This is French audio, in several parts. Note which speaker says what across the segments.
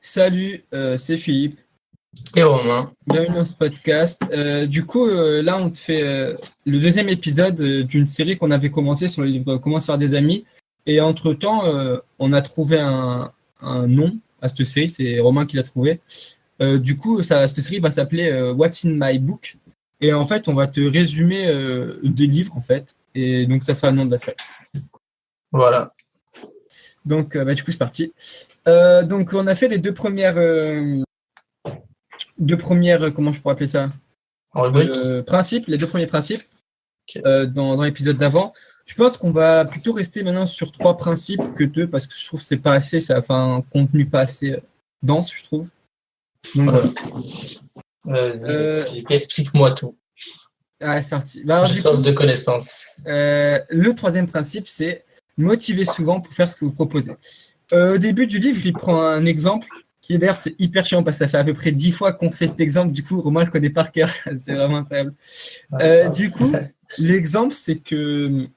Speaker 1: Salut, c'est Philippe.
Speaker 2: Et Romain.
Speaker 1: Bienvenue dans ce podcast. Là, on te fait le deuxième épisode d'une série qu'on avait commencé sur le livre Comment se faire des amis. Et entre-temps, on a trouvé un nom à cette série. C'est Romain qui l'a trouvé. Cette série va s'appeler What's in my book. Et en fait, on va te résumer des livres, en fait. Et donc, ça sera le nom de la série.
Speaker 2: Voilà.
Speaker 1: Donc, c'est parti. On a fait les deux premières, comment je pourrais appeler ça, principes, les deux premiers principes.
Speaker 2: Okay.
Speaker 1: Dans l'épisode d'avant. Je pense qu'on va plutôt rester maintenant sur 3 principes que 2 parce que je trouve que c'est pas assez, ça fait un contenu pas assez dense, je trouve. Donc
Speaker 2: voilà. Vas-y, explique-moi tout.
Speaker 1: Ah, c'est parti.
Speaker 2: Je sors de connaissances.
Speaker 1: Le troisième principe, c'est motiver souvent pour faire ce que vous proposez. Au début du livre, il prend un exemple qui d'ailleurs c'est hyper chiant parce que ça fait à peu près 10 fois qu'on fait cet exemple. Du coup, Romain le connaît par cœur. C'est vraiment incroyable. L'exemple, c'est que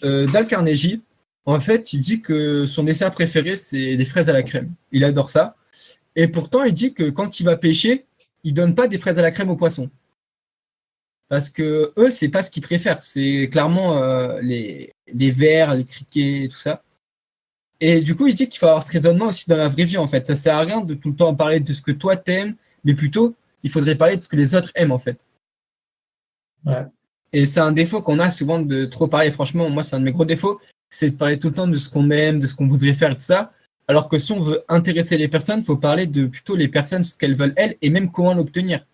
Speaker 1: Dale Carnegie, en fait, il dit que son dessert préféré, c'est les fraises à la crème. Il adore ça. Et pourtant, il dit que quand il va pêcher, il donne pas des fraises à la crème aux poissons. Parce que eux, c'est pas ce qu'ils préfèrent. C'est clairement les vers, les criquets, tout ça. Et du coup, il dit qu'il faut avoir ce raisonnement aussi dans la vraie vie, en fait. Ça sert à rien de tout le temps parler de ce que toi t'aimes, mais plutôt, il faudrait parler de ce que les autres aiment, en fait.
Speaker 2: Ouais.
Speaker 1: Et c'est un défaut qu'on a souvent de trop parler. Franchement, moi, c'est un de mes gros défauts. C'est de parler tout le temps de ce qu'on aime, de ce qu'on voudrait faire et tout ça. Alors que si on veut intéresser les personnes, il faut parler de plutôt les personnes, ce qu'elles veulent elles, et même comment l'obtenir.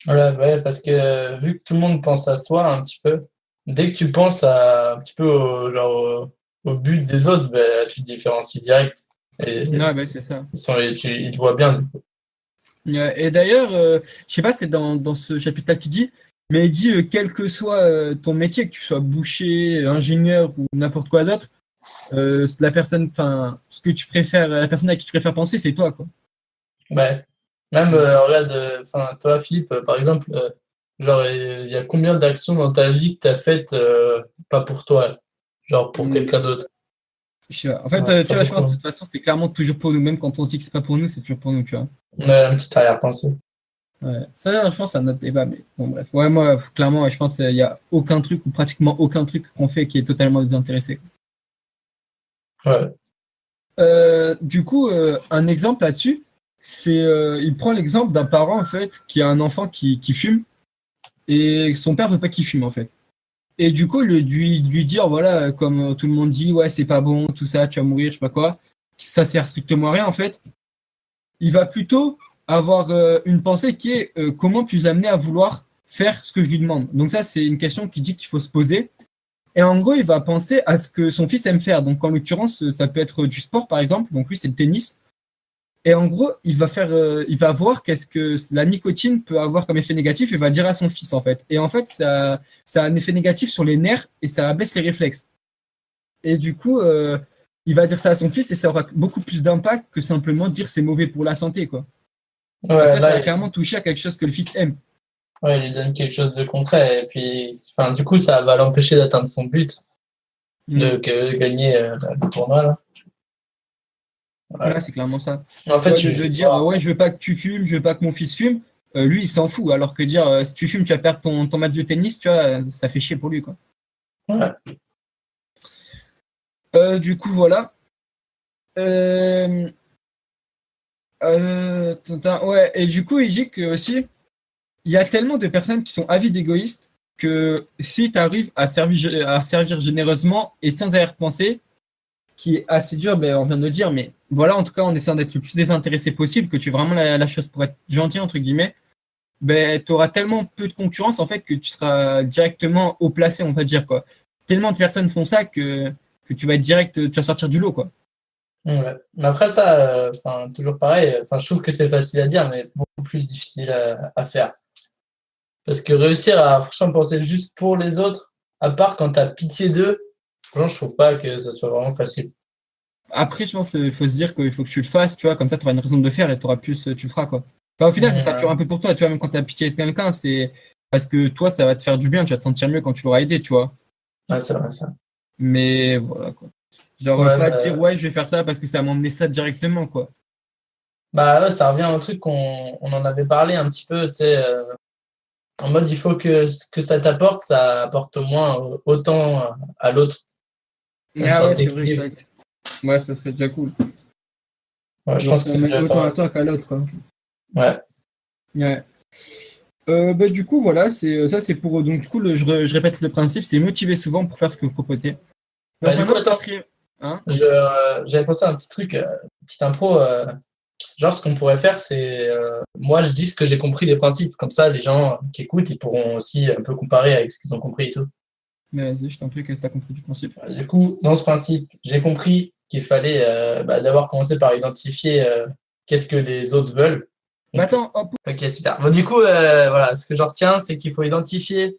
Speaker 2: Voilà, ouais, parce que vu que tout le monde pense à soi un petit peu, dès que tu penses un petit peu au but des autres, tu te différencies direct.
Speaker 1: C'est ça.
Speaker 2: Ils te voient bien.
Speaker 1: Et d'ailleurs, je sais pas, c'est dans ce chapitre-là qu'il dit, mais il dit quel que soit ton métier, que tu sois boucher, ingénieur ou n'importe quoi d'autre, la personne à qui tu préfères penser, c'est toi, quoi.
Speaker 2: Ouais. Même, regarde, toi, Philippe, par exemple, il y a combien d'actions dans ta vie que tu as faites pas pour toi, genre pour quelqu'un d'autre?
Speaker 1: En fait, tu vois, je pense que de toute façon, c'est clairement toujours pour nous. Même quand on se dit que c'est pas pour nous, c'est toujours pour nous, tu vois.
Speaker 2: Ouais, une petite arrière-pensée.
Speaker 1: Ouais. Ça, je pense, c'est un autre débat, mais bon, bref. Ouais, moi, clairement, je pense qu'il n'y a aucun truc ou pratiquement aucun truc qu'on fait qui est totalement désintéressé.
Speaker 2: Ouais.
Speaker 1: Un exemple là-dessus, c'est il prend l'exemple d'un parent en fait qui a un enfant qui fume et son père veut pas qu'il fume en fait. Et du coup, lui dire voilà, comme tout le monde dit, ouais, c'est pas bon, tout ça, tu vas mourir, je sais pas quoi, ça sert strictement à rien en fait. Il va plutôt avoir une pensée qui est comment puis-je l'amener à vouloir faire ce que je lui demande. Donc ça, c'est une question qui dit qu'il faut se poser. Et en gros, il va penser à ce que son fils aime faire. Donc, en l'occurrence, ça peut être du sport, par exemple. Donc, lui, c'est le tennis. Et en gros, il va voir qu'est-ce que la nicotine peut avoir comme effet négatif et va dire à son fils, en fait. Et en fait, ça a un effet négatif sur les nerfs et ça abaisse les réflexes. Et du coup, il va dire ça à son fils et ça aura beaucoup plus d'impact que simplement dire c'est mauvais pour la santé, quoi.
Speaker 2: Ouais,
Speaker 1: Parce que là, ça va clairement toucher à quelque chose que le fils aime.
Speaker 2: Ouais, il lui donne quelque chose de concret. Et puis, du coup, ça va l'empêcher d'atteindre son but, de gagner le tournoi, là.
Speaker 1: Ouais, c'est clairement ça.
Speaker 2: En fait,
Speaker 1: de dire ouais, je veux pas que tu fumes, je veux pas que mon fils fume, lui il s'en fout. Alors que dire si tu fumes, tu vas perdre ton match de tennis, tu vois, ça fait chier pour lui, quoi.
Speaker 2: Ouais.
Speaker 1: Voilà. Ouais, et du coup, il dit que aussi, il y a tellement de personnes qui sont avides égoïstes que si tu arrives à servir généreusement et sans arrière-pensée, qui est assez dur, on vient de le dire, mais voilà, en tout cas, en essayant d'être le plus désintéressé possible, que tu vraiment la chose pour être gentil, entre guillemets, tu auras tellement peu de concurrence, en fait, que tu seras directement haut placé, on va dire, quoi. Tellement de personnes font ça que tu vas être tu vas sortir du lot, quoi.
Speaker 2: Ouais. Mais après ça, toujours pareil, je trouve que c'est facile à dire, mais beaucoup plus difficile à faire. Parce que réussir à franchement penser juste pour les autres, à part quand tu as pitié d'eux, je trouve pas que ce soit vraiment facile.
Speaker 1: Après, je pense qu'il faut se dire qu'il faut que tu le fasses, tu vois, comme ça, tu auras une raison de le faire et tu le feras, quoi. Enfin, au final, ça sera toujours un peu pour toi, tu vois, même quand tu as pitié de quelqu'un, c'est parce que toi, ça va te faire du bien, tu vas te sentir mieux quand tu l'auras aidé, tu vois.
Speaker 2: Ouais, c'est vrai, ça.
Speaker 1: Mais voilà, quoi. Genre, pas dire, ouais, je vais faire ça parce que ça m'a emmené ça directement, quoi.
Speaker 2: Bah ouais, ça revient à un truc on en avait parlé un petit peu, tu sais, en mode il faut que ce que ça t'apporte, ça apporte au moins autant à l'autre. Une
Speaker 1: Ah
Speaker 2: sorte
Speaker 1: ouais, c'est vrai,
Speaker 2: d'équilibre.
Speaker 1: exact. Ouais, ça serait déjà cool.
Speaker 2: Ouais, je
Speaker 1: Genre,
Speaker 2: pense que
Speaker 1: ça
Speaker 2: c'est
Speaker 1: amène
Speaker 2: déjà
Speaker 1: autant
Speaker 2: pas
Speaker 1: à
Speaker 2: mal.
Speaker 1: toi qu'à l'autre, quoi.
Speaker 2: Ouais.
Speaker 1: Ouais. Bah, du coup, voilà, ça c'est pour. Donc, du coup, je répète le principe, c'est motiver souvent pour faire ce que vous proposez.
Speaker 2: Bah,
Speaker 1: Donc,
Speaker 2: du coup,
Speaker 1: maintenant,
Speaker 2: attends,
Speaker 1: quatrième. Hein?
Speaker 2: j'avais pensé à un petit truc, petite impro. Genre, ce qu'on pourrait faire, c'est moi, je dis ce que j'ai compris des principes. Comme ça, les gens qui écoutent, ils pourront aussi un peu comparer avec ce qu'ils ont compris et tout.
Speaker 1: Vas-y, je t'en prie, qu'est-ce que t'as compris du principe?
Speaker 2: Du coup, dans ce principe, j'ai compris qu'il fallait d'abord commencer par identifier qu'est-ce que les autres veulent.
Speaker 1: Bah,
Speaker 2: Donc,
Speaker 1: attends, hop.
Speaker 2: ok, super. Bon, du coup, voilà, ce que j'en retiens, c'est qu'il faut identifier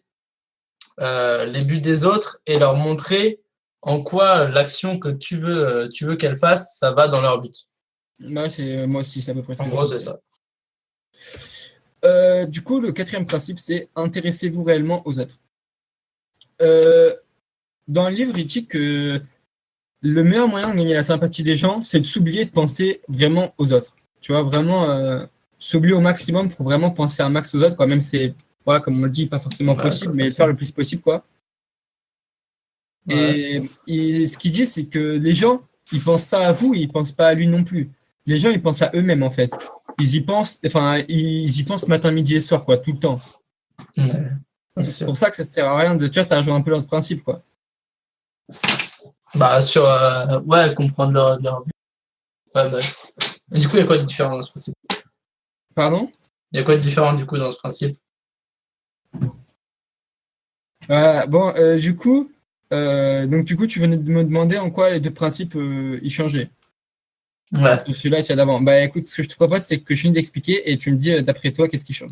Speaker 2: les buts des autres et leur montrer en quoi l'action que tu veux qu'elles fassent, ça va dans leur but.
Speaker 1: Bah, moi aussi, c'est à peu près ce
Speaker 2: En
Speaker 1: que j'ai
Speaker 2: gros, c'est
Speaker 1: compris.
Speaker 2: ça.
Speaker 1: Du coup, le quatrième principe, c'est intéressez-vous réellement aux autres. Euh, Dans le livre, il dit que le meilleur moyen de gagner la sympathie des gens, c'est de s'oublier de penser vraiment aux autres. Tu vois, vraiment s'oublier au maximum pour vraiment penser un max aux autres, quoi. Même si c'est, voilà, comme on le dit, pas forcément
Speaker 2: Ouais, c'est
Speaker 1: possible, mais le faire
Speaker 2: facile.
Speaker 1: le plus possible, quoi.
Speaker 2: Ouais.
Speaker 1: Ce qu'il dit, c'est que les gens, ils pensent pas à vous, ils pensent pas à lui non plus. Les gens, ils pensent à eux-mêmes, en fait. Ils y pensent matin, midi et soir, quoi, tout le temps.
Speaker 2: Ouais, c'est
Speaker 1: C'est
Speaker 2: sûr.
Speaker 1: pour ça que ça sert à rien de, tu vois, ça rejoint un peu notre principe, quoi.
Speaker 2: Bah, ouais, comprendre leur but. Ouais, bah. Et du coup, il y a quoi de différent dans ce principe?
Speaker 1: Pardon?
Speaker 2: Il y a quoi de différent, du coup, dans ce principe?
Speaker 1: Bon, donc du coup, tu venais de me demander en quoi les deux principes ils changeaient.
Speaker 2: Ouais,
Speaker 1: Entre celui-là et celui d'avant. Bah écoute, ce que je te propose, c'est que je finis d'expliquer et tu me dis d'après toi qu'est-ce qui change.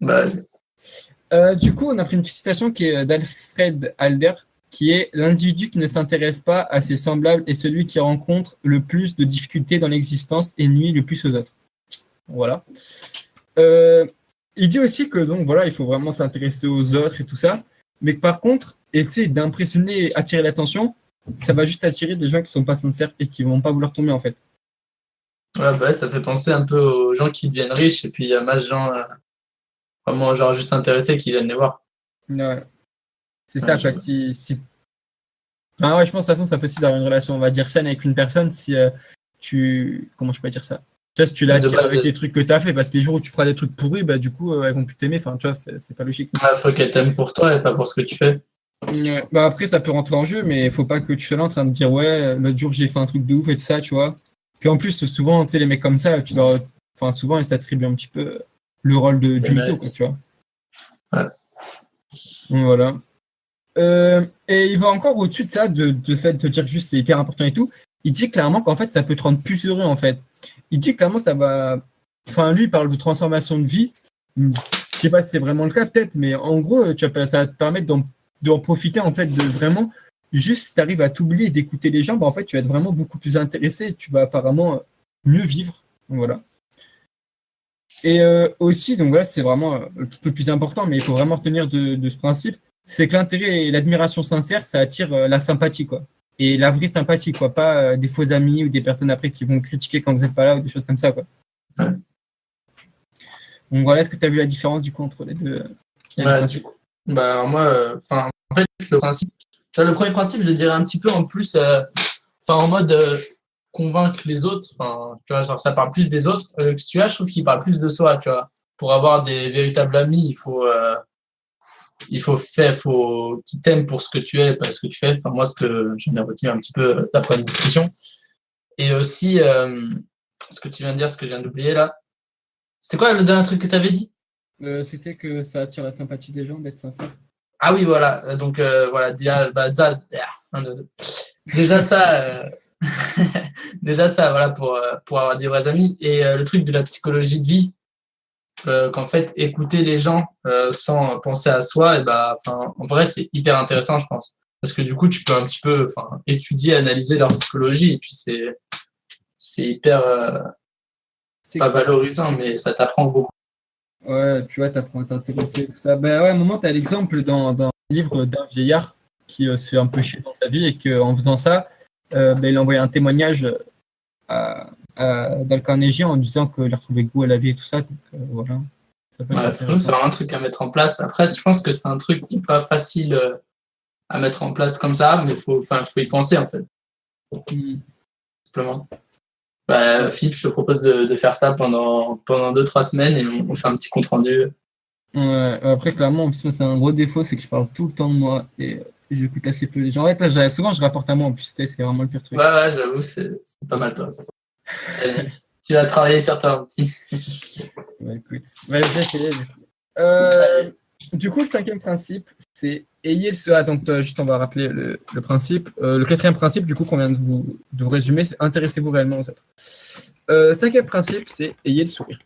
Speaker 2: bah, vas-y.
Speaker 1: Du coup, on a pris une petite citation qui est d'Alfred Adler, qui est l'individu qui ne s'intéresse pas à ses semblables est celui qui rencontre le plus de difficultés dans l'existence et nuit le plus aux autres. Voilà. Euh, il dit aussi que donc voilà, il faut vraiment s'intéresser aux autres et tout ça, mais que par contre, essayer d'impressionner et attirer l'attention, ça va juste attirer des gens qui sont pas sincères et qui vont pas vouloir tomber en fait.
Speaker 2: Ouais, bah, ça fait penser un peu aux gens qui deviennent riches et puis il y a masse de gens vraiment, genre, juste intéressés qui viennent les voir.
Speaker 1: Ouais, c'est
Speaker 2: Ouais,
Speaker 1: ça quoi. Ah ouais, je pense de toute façon, c'est pas possible d'avoir une relation, on va dire, saine avec une personne si comment je peux dire ça? Tu vois, si tu
Speaker 2: de
Speaker 1: l'attires avec
Speaker 2: base,
Speaker 1: des trucs que tu as fait, parce que les jours où tu feras des trucs pourris, bah du coup, elles vont plus t'aimer. Enfin, tu vois, c'est pas logique.
Speaker 2: il faut qu'elle t'aime pour toi et pas pour ce que tu fais.
Speaker 1: Ouais. Bah après, ça peut rentrer en jeu, mais il faut pas que tu sois là en train de dire ouais, l'autre jour j'ai fait un truc de ouf et tout ça, tu vois. Puis en plus, souvent, tu sais, les mecs comme ça, enfin, souvent, ils s'attribuent un petit peu le rôle du mytho, quoi,
Speaker 2: Honnête.
Speaker 1: tu vois.
Speaker 2: Ouais.
Speaker 1: Donc, voilà. Et il va encore au-dessus de ça, de fait de te dire que juste c'est hyper important et tout. Il dit clairement qu'en fait, ça peut te rendre plus heureux, en fait. Il dit clairement ça va. Enfin, lui, il parle de transformation de vie. Je sais pas si c'est vraiment le cas, peut-être, mais en gros, ça va te permettre d'en profiter, en fait, de vraiment. Juste si tu arrives à t'oublier et d'écouter les gens, bah, en fait, tu vas être vraiment beaucoup plus intéressé et tu vas apparemment mieux vivre. Donc, voilà. Et aussi, donc voilà, c'est vraiment le truc le plus important, mais il faut vraiment retenir de ce principe, c'est que l'intérêt et l'admiration sincère, ça attire la sympathie, quoi. Et la vraie sympathie, quoi, pas des faux amis ou des personnes après qui vont critiquer quand vous n'êtes pas là ou des choses comme ça, quoi.
Speaker 2: Ouais.
Speaker 1: Donc voilà, est-ce que tu as vu la différence du coup entre les deux
Speaker 2: Ouais,
Speaker 1: principes?
Speaker 2: bah, alors moi, en fait, le principe, tu vois, le premier principe, je le dirais un petit peu en plus, en mode convaincre les autres, tu vois, genre ça parle plus des autres. Celui-là, je trouve qu'il parle plus de soi, tu vois. Pour avoir des véritables amis, faut qu'ils t'aiment pour ce que tu es, pas ce que tu fais. Enfin, moi, ce que j'en ai retenu un petit peu d'après une discussion. Et aussi, ce que tu viens de dire, ce que je viens d'oublier là. C'était quoi le dernier truc que tu avais dit?
Speaker 1: C'était que ça attire la sympathie des gens d'être sincère.
Speaker 2: Ah oui, voilà. Donc, voilà. Déjà ça, déjà ça, voilà, pour avoir des vrais amis. Et le truc de la psychologie de vie, qu'en fait, écouter les gens sans penser à soi, et bah, en vrai, c'est hyper intéressant, je pense. Parce que du coup, tu peux un petit peu étudier, analyser leur psychologie. Et puis, c'est hyper,
Speaker 1: C'est
Speaker 2: pas
Speaker 1: clair.
Speaker 2: valorisant, mais ça t'apprend beaucoup.
Speaker 1: Ouais, tu vois, t'apprends à t'intéresser, tout ça. Ben ouais, à un moment, t'as l'exemple dans un livre d'un vieillard qui se fait un peu chier dans sa vie et qu'en faisant ça, il a envoyé un témoignage Dale Carnegie en disant qu'il a retrouvé goût à la vie et tout ça. Donc, voilà. Ça peut être
Speaker 2: Ouais, franchement, c'est vraiment un truc à mettre en place. Après, je pense que c'est un truc qui n'est pas facile à mettre en place comme ça, mais faut y penser, en fait, simplement. Bah, Philippe, je te propose de faire ça pendant 2-3 semaines et on fait un petit compte-rendu.
Speaker 1: Ouais, après, clairement, en plus, moi, c'est un gros défaut, c'est que je parle tout le temps de moi et j'écoute assez peu les gens. En fait, là, souvent, je rapporte à moi, en plus, c'est vraiment le pire truc.
Speaker 2: Ouais, j'avoue, c'est pas mal, toi. Tu vas travailler sur toi, petit.
Speaker 1: Bah, écoute, je vais essayer. Du coup, le 5e principe, c'est ayez le Ah, donc, juste, on va rappeler le principe. Le 4e principe, du coup, qu'on vient de vous résumer, c'est intéressez-vous réellement aux autres. 5e principe, c'est ayez le sourire.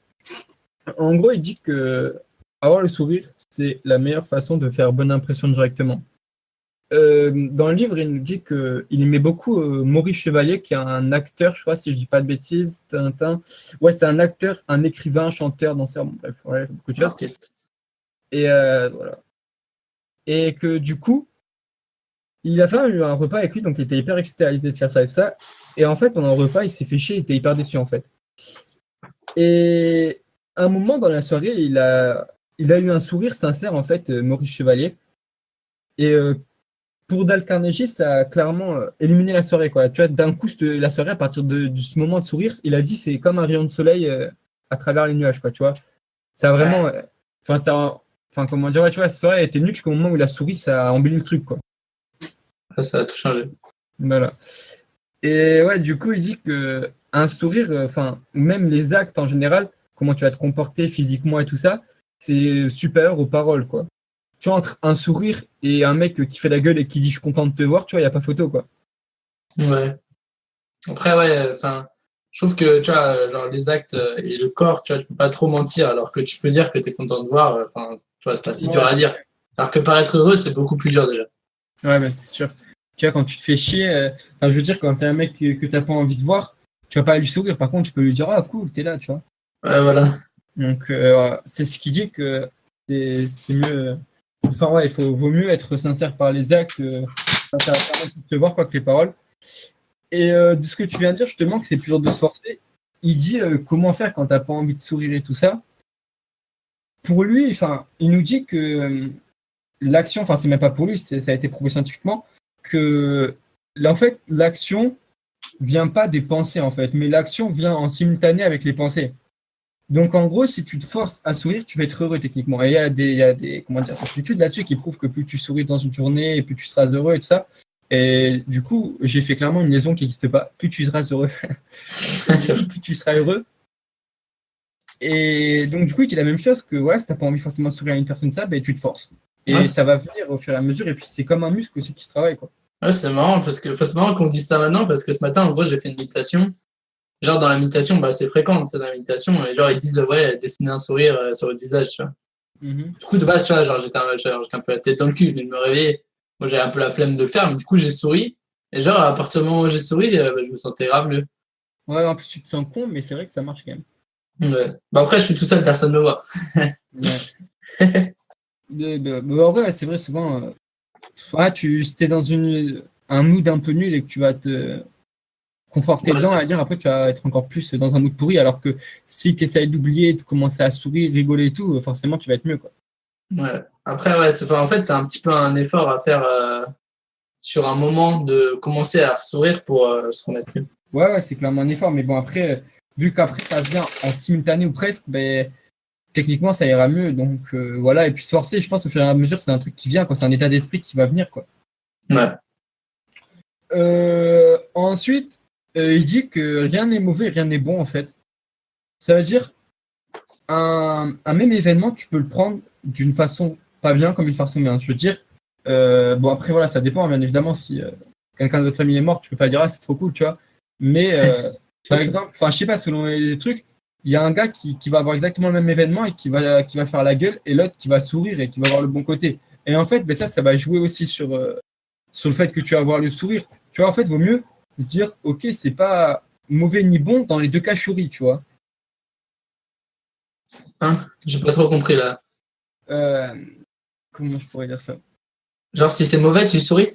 Speaker 1: En gros, il dit que avoir le sourire, c'est la meilleure façon de faire bonne impression directement. Dans le livre, il nous dit qu'il aimait beaucoup Maurice Chevalier, qui est un acteur, je crois, si je dis pas de bêtises. Ouais, c'est un acteur, un écrivain, chanteur, danseur, bon, bref, ouais, beaucoup de choses. Et voilà. Et que du coup, il a fait un repas avec lui, donc il était hyper excité à l'idée de faire ça et ça. Et en fait, pendant le repas, il s'est fait chier, il était hyper déçu en fait. Et à un moment dans la soirée, il a eu un sourire sincère en fait, Maurice Chevalier. Et pour Dale Carnegie, ça a clairement éliminé la soirée, quoi. Tu vois, d'un coup, la soirée, à partir de ce moment de sourire, il a dit c'est comme un rayon de soleil à travers les nuages, quoi, tu vois. Ça a vraiment. Comment dire, ouais, tu vois, la soirée a été nulle jusqu'au moment où il a souri, ça a embelli le truc, quoi.
Speaker 2: Ça a tout changé.
Speaker 1: Voilà. Et ouais, du coup, il dit que un sourire, même les actes en général, comment tu vas te comporter physiquement et tout ça, c'est supérieur aux paroles, quoi. Tu vois, entre un sourire et un mec qui fait la gueule et qui dit je suis content de te voir, tu vois, il n'y a pas photo, quoi.
Speaker 2: Ouais. Après, ouais, je trouve que, tu vois, genre les actes et le corps, tu vois, tu peux pas trop mentir, alors que tu peux dire que tu es content de voir, tu vois, c'est pas si dur à dire. Alors que paraître heureux, c'est beaucoup plus dur déjà.
Speaker 1: Ouais, bah, c'est sûr. Tu vois, quand tu te fais chier, je veux dire, quand t'es un mec que t'as pas envie de voir, tu vas pas lui sourire. Par contre, tu peux lui dire, ah, cool, t'es là, tu vois.
Speaker 2: Ouais, voilà.
Speaker 1: Donc, c'est ce qui dit que c'est mieux. Enfin, ouais, vaut mieux être sincère par les actes, ça va permettre de se voir, quoi, que les paroles. Et de ce que tu viens de dire, justement, que c'est plus dur de se forcer, il dit comment faire quand t'as pas envie de sourire et tout ça. Pour lui, il nous dit que l'action, c'est même pas pour lui, ça a été prouvé scientifiquement, que en fait, l'action vient pas des pensées, en fait, mais l'action vient en simultané avec les pensées. Donc, en gros, si tu te forces à sourire, tu vas être heureux techniquement. Et il y a des études là-dessus qui prouvent que plus tu souris dans une journée, plus tu seras heureux et tout ça. Et du coup, j'ai fait clairement une liaison qui n'existe pas. Plus tu seras heureux, plus tu seras heureux. Et donc, du coup, il dit la même chose que ouais, si tu n'as pas envie forcément de sourire à une personne ça, tu te forces. Et ça va venir au fur et à mesure. Et puis, c'est comme un muscle aussi qui se travaille, quoi.
Speaker 2: Ouais, c'est marrant c'est marrant qu'on dise ça maintenant parce que ce matin, en gros, j'ai fait une méditation. Genre, dans la méditation, c'est fréquent, c'est dans la méditation. Et genre, ils disent, ouais, dessiner un sourire sur le visage, tu vois. Du coup, de base, tu vois, genre, j'étais un peu la tête dans le cul, je venais de me réveiller. Moi, j'avais un peu la flemme de le faire, mais du coup, j'ai souri. Et genre, à partir du moment où j'ai souri, je me sentais grave mieux.
Speaker 1: Ouais, en plus, tu te sens con, mais c'est vrai que ça marche quand même.
Speaker 2: Ouais. Après, je suis tout seul, personne ne me voit.
Speaker 1: Ouais. En vrai, c'est vrai, souvent, si t'es dans un mood un peu nul et que tu vas te conforter dedans, à dire après tu vas être encore plus dans un mood pourri, alors que si tu essaies d'oublier, de commencer à sourire, rigoler et tout, forcément tu vas être mieux, quoi.
Speaker 2: Ouais. Après, ouais, en fait, c'est un petit peu un effort à faire sur un moment de commencer à sourire pour se remettre mieux.
Speaker 1: Ouais, c'est clairement un effort, mais bon, après, vu qu'après ça vient en simultané ou presque, techniquement ça ira mieux, donc voilà, et puis se forcer, je pense au fur et à mesure, c'est un truc qui vient, quoi, c'est un état d'esprit qui va venir, quoi.
Speaker 2: Ouais.
Speaker 1: Ensuite, il dit que rien n'est mauvais, rien n'est bon en fait. Ça veut dire un même événement, tu peux le prendre d'une façon pas bien comme une façon bien. Je veux dire, bon après voilà, ça dépend bien évidemment si quelqu'un de votre famille est mort, tu peux pas dire ah c'est trop cool, tu vois. Mais par exemple, je sais pas, selon les trucs, il y a un gars qui va avoir exactement le même événement et qui va faire la gueule et l'autre qui va sourire et qui va avoir le bon côté. Et en fait, ça va jouer aussi sur le fait que tu vas avoir le sourire. Tu vois, en fait, vaut mieux se dire, ok, c'est pas mauvais ni bon, dans les deux cas, je souris, tu vois.
Speaker 2: Hein, j'ai pas trop compris là.
Speaker 1: Comment je pourrais dire ça?
Speaker 2: Genre, si c'est mauvais, tu souris?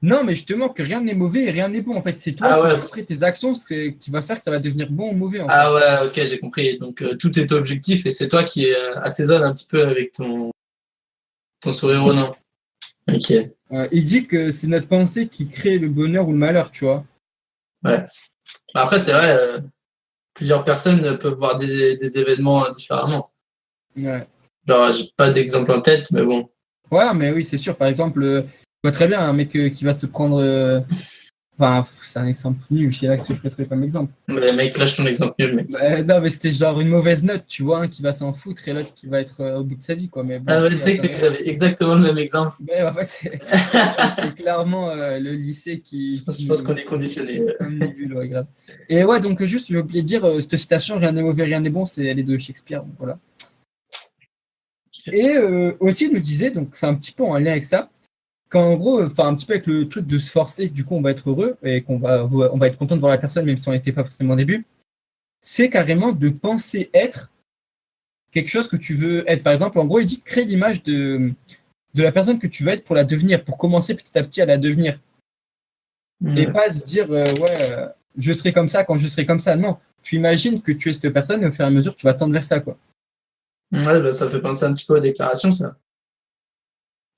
Speaker 1: Non, mais justement, que rien n'est mauvais et rien n'est bon. En fait, c'est toi, après tes actions qui va faire que ça va devenir bon ou mauvais. En fait.
Speaker 2: Ouais, ok, j'ai compris. Donc, tout est objectif et c'est toi qui assaisonne un petit peu avec ton sourire au nain. Ok.
Speaker 1: Il dit que c'est notre pensée qui crée le bonheur ou le malheur, tu vois.
Speaker 2: Ouais. Après, c'est vrai, plusieurs personnes peuvent voir des événements différemment.
Speaker 1: Ouais.
Speaker 2: Genre, j'ai pas d'exemple en tête, mais bon.
Speaker 1: Ouais, mais oui, c'est sûr. Par exemple, je vois très bien un mec qui va se prendre. Enfin, c'est un exemple nul, je sais pas que je prêterais comme exemple.
Speaker 2: Mais mec, lâche ton exemple nul, mec.
Speaker 1: Non, mais c'était genre une mauvaise note, tu vois, un qui va s'en foutre et l'autre qui va être au bout de sa vie, quoi. Mais bon,
Speaker 2: Ah ouais, tu sais que j'avais exactement le même exemple.
Speaker 1: Mais en fait, c'est clairement le lycée qui.
Speaker 2: Je pense qu'on est conditionné.
Speaker 1: Ouais, grave. Et ouais, donc juste, j'ai oublié de dire, cette citation, rien n'est mauvais, rien n'est bon, elle est de Shakespeare, donc voilà. Et aussi, il me disait, donc c'est un petit peu en lien avec ça, qu'en gros, enfin un petit peu avec le truc de se forcer, du coup on va être heureux et on va être content de voir la personne, même si on n'était pas forcément au début, c'est carrément de penser être quelque chose que tu veux être. Par exemple, en gros, il dit crée l'image de la personne que tu veux être pour la devenir, pour commencer petit à petit à la devenir. Et pas se dire, je serai comme ça quand je serai comme ça. Non, tu imagines que tu es cette personne et au fur et à mesure, tu vas tendre vers ça, quoi.
Speaker 2: Ouais, bah, ça fait penser un petit peu aux déclarations, ça.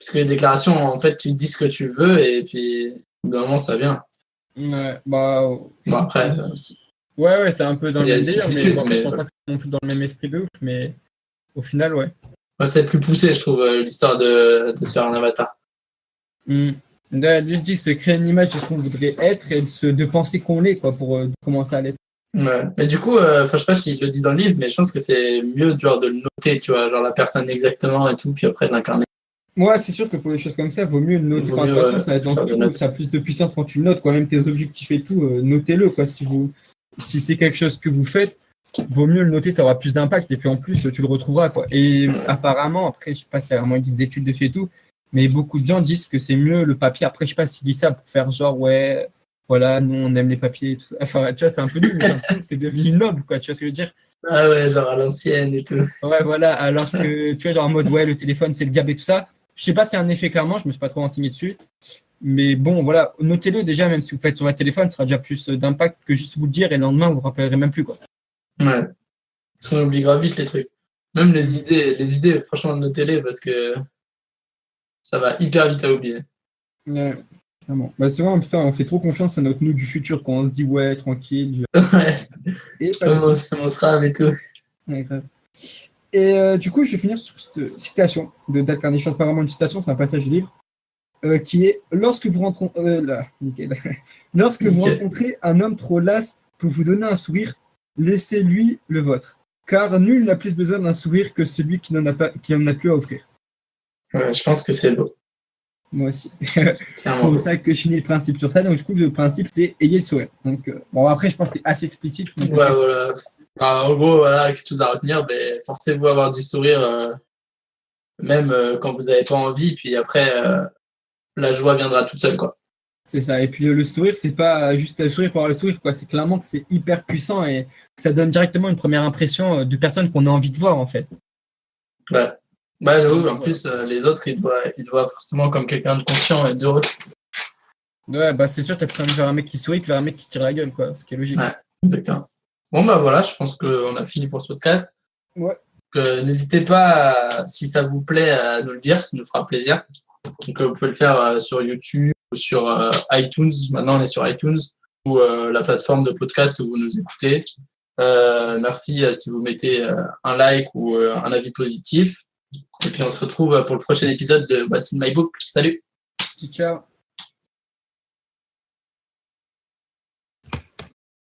Speaker 2: Parce que les déclarations, en fait, tu dis ce que tu veux et puis, d'un moment, ça vient.
Speaker 1: Ouais, bah.
Speaker 2: Bon, après.
Speaker 1: Ouais, c'est un peu dans le même délire, mais bon,
Speaker 2: mais
Speaker 1: je pense pas que c'est non plus dans le même esprit de ouf, mais au final, ouais.
Speaker 2: C'est plus poussé, je trouve, l'histoire de se faire un avatar.
Speaker 1: Lui se dit que se créer une image de ce qu'on voudrait être et de penser qu'on l'est, quoi, pour commencer à l'être.
Speaker 2: Ouais. Mais du coup, je sais pas s'il le dit dans le livre, mais je pense que c'est mieux genre, de le noter, tu vois, genre la personne exactement et tout, puis après de l'incarner.
Speaker 1: Ouais, c'est sûr que pour les choses comme ça, il vaut mieux le noter. Enfin, de toute façon, ça va être dans tout, ça a plus de puissance quand tu le notes, quoi. Même tes objectifs et tout, notez-le, quoi. Si c'est quelque chose que vous faites, vaut mieux le noter, ça aura plus d'impact. Et puis en plus, tu le retrouveras, quoi. Et apparemment, après, je sais pas si vraiment ils disent des études dessus et tout, mais beaucoup de gens disent que c'est mieux le papier. Après, je sais pas s'ils disent ça pour faire genre, ouais, voilà, nous, on aime les papiers et tout ça. Enfin, tu vois, c'est un peu nul, mais j'ai l'impression que c'est devenu noble, quoi. Tu vois ce que je veux dire?
Speaker 2: Ah ouais, genre à l'ancienne et tout.
Speaker 1: Ouais, voilà. Alors que, tu vois, genre en mode, ouais, le téléphone, c'est le diable et tout ça. Je sais pas si c'est un effet clairement, je me suis pas trop renseigné dessus. Mais bon, voilà, notez-le déjà, même si vous faites sur votre téléphone, ça sera déjà plus d'impact que juste vous le dire et le lendemain, vous vous rappellerez même plus, quoi.
Speaker 2: Ouais. Parce qu'on oubliera vite les trucs. Même les idées, franchement, notez-les parce que ça va hyper vite à oublier.
Speaker 1: Ouais, vraiment. Bah, souvent, putain, on fait trop confiance à notre nous du futur quand on se dit, ouais, tranquille.
Speaker 2: Ouais.
Speaker 1: Et pas
Speaker 2: c'est mon SRAM et tout.
Speaker 1: Ouais, grave. Et du coup, je vais finir sur cette citation de Dale Carnegie. C'est pas vraiment une citation, c'est un passage du livre. Qui est lorsque vous rencontrez un homme trop las pour vous donner un sourire, laissez-lui le vôtre, car nul n'a plus besoin d'un sourire que celui qui n'en a plus à offrir.
Speaker 2: Ouais, je pense que c'est beau.
Speaker 1: Moi aussi. C'est pour ça que je finis le principe sur ça. Donc, du coup, le principe, c'est ayez le sourire. Donc, bon, après, je pense que c'est assez explicite.
Speaker 2: Ouais, voilà. En gros, voilà, quelque chose à retenir, mais forcez-vous à avoir du sourire, même quand vous n'avez pas envie, puis après, la joie viendra toute seule, quoi.
Speaker 1: C'est ça. Et puis le sourire, c'est pas juste le sourire pour avoir le sourire, quoi. C'est clairement que c'est hyper puissant et ça donne directement une première impression de personne qu'on a envie de voir, en fait.
Speaker 2: Ouais. Bah, j'avoue, en plus, les autres, ils te voient forcément comme quelqu'un de conscient et d'heureux.
Speaker 1: Ouais, bah c'est sûr, t'as plus envie de faire un mec qui sourit que vers un mec qui tire la gueule, quoi. Ce qui est logique.
Speaker 2: Ouais, exactement. Bon, bah voilà, je pense qu'on a fini pour ce podcast.
Speaker 1: Ouais.
Speaker 2: N'hésitez pas, si ça vous plaît, à nous le dire, ça nous fera plaisir. Donc, vous pouvez le faire sur YouTube ou sur iTunes. Maintenant, on est sur iTunes ou la plateforme de podcast où vous nous écoutez. Merci si vous mettez un like ou un avis positif. Et puis, on se retrouve pour le prochain épisode de What's in My Book. Salut!
Speaker 1: Ciao!